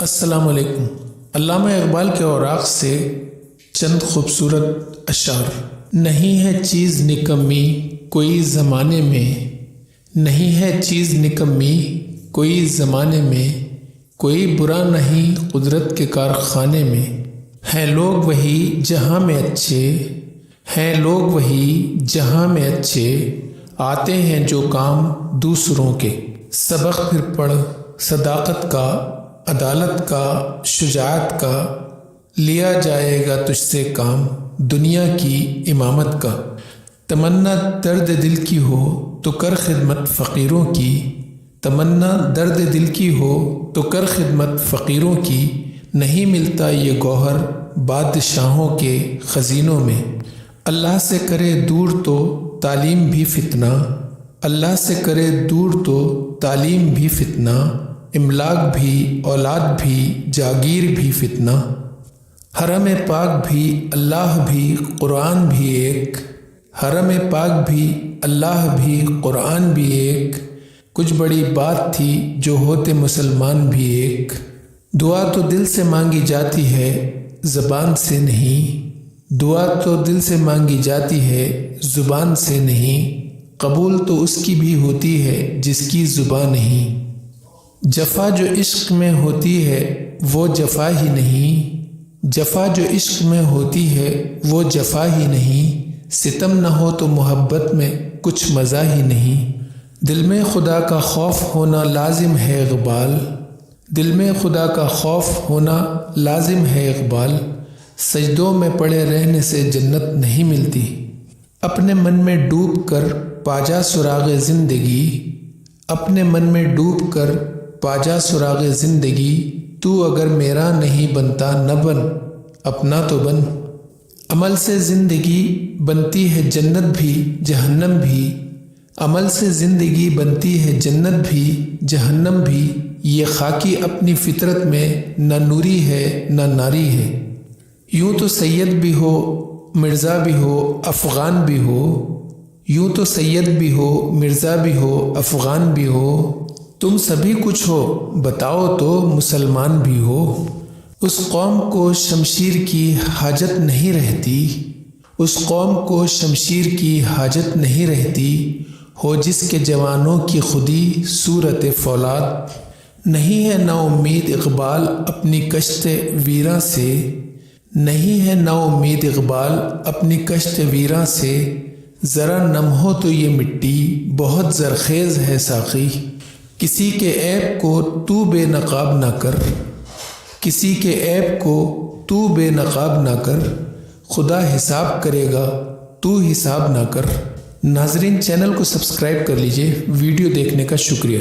السلام علیکم۔ علامہ اقبال کے اوراق سے چند خوبصورت اشعار۔ نہیں ہے چیز نکمی کوئی زمانے میں، نہیں ہے چیز نکمی کوئی زمانے میں، کوئی برا نہیں قدرت کے کارخانے میں۔ ہیں لوگ وہی جہاں میں اچھے، ہیں لوگ وہی جہاں میں اچھے، آتے ہیں جو کام دوسروں کے۔ سبق پھر پڑھ صداقت کا، عدالت کا، شجاعت کا، لیا جائے گا تجھ سے کام دنیا کی امامت کا۔ تمنا درد دل کی ہو تو کر خدمت فقیروں کی، تمنا درد دل کی ہو تو کر خدمت فقیروں کی، نہیں ملتا یہ گوہر بادشاہوں کے خزینوں میں۔ اللہ سے کرے دور تو تعلیم بھی فتنہ، اللہ سے کرے دور تو تعلیم بھی فتنہ، املاک بھی اولاد بھی جاگیر بھی فتنہ۔ حرم پاک بھی اللہ بھی قرآن بھی ایک، حرم پاک بھی اللہ بھی قرآن بھی ایک، کچھ بڑی بات تھی جو ہوتے مسلمان بھی ایک۔ دعا تو دل سے مانگی جاتی ہے زبان سے نہیں، دعا تو دل سے مانگی جاتی ہے زبان سے نہیں، قبول تو اس کی بھی ہوتی ہے جس کی زبان نہیں۔ جفا جو عشق میں ہوتی ہے وہ جفا ہی نہیں، جفا جو عشق میں ہوتی ہے وہ جفا ہی نہیں، ستم نہ ہو تو محبت میں کچھ مزہ ہی نہیں۔ دل میں خدا کا خوف ہونا لازم ہے اقبال، دل میں خدا کا خوف ہونا لازم ہے اقبال، سجدوں میں پڑے رہنے سے جنت نہیں ملتی۔ اپنے من میں ڈوب کر پاجا سراغ زندگی، اپنے من میں ڈوب کر پاجا سراغ زندگی، تو اگر میرا نہیں بنتا نہ بن اپنا تو بن۔ عمل سے زندگی بنتی ہے جنت بھی جہنم بھی، عمل سے زندگی بنتی ہے جنت بھی جہنم بھی، یہ خاکی اپنی فطرت میں نہ نوری ہے نہ ناری ہے۔ یوں تو سید بھی ہو مرزا بھی ہو افغان بھی ہو، یوں تو سید بھی ہو مرزا بھی ہو افغان بھی ہو، تم سبھی کچھ ہو بتاؤ تو مسلمان بھی ہو۔ اس قوم کو شمشیر کی حاجت نہیں رہتی، اس قوم کو شمشیر کی حاجت نہیں رہتی، ہو جس کے جوانوں کی خودی صورت فولاد۔ نہیں ہے نا امید اقبال اپنی کشت ویراں سے، نہیں ہے نا امید اقبال اپنی کشت ویراں سے، ذرا نم ہو تو یہ مٹی بہت زرخیز ہے ساقی۔ کسی کے عیب کو تو بے نقاب نہ کر، کسی کے عیب کو تو بے نقاب نہ کر، خدا حساب کرے گا تو حساب نہ کر۔ ناظرین چینل کو سبسکرائب کر لیجئے، ویڈیو دیکھنے کا شکریہ۔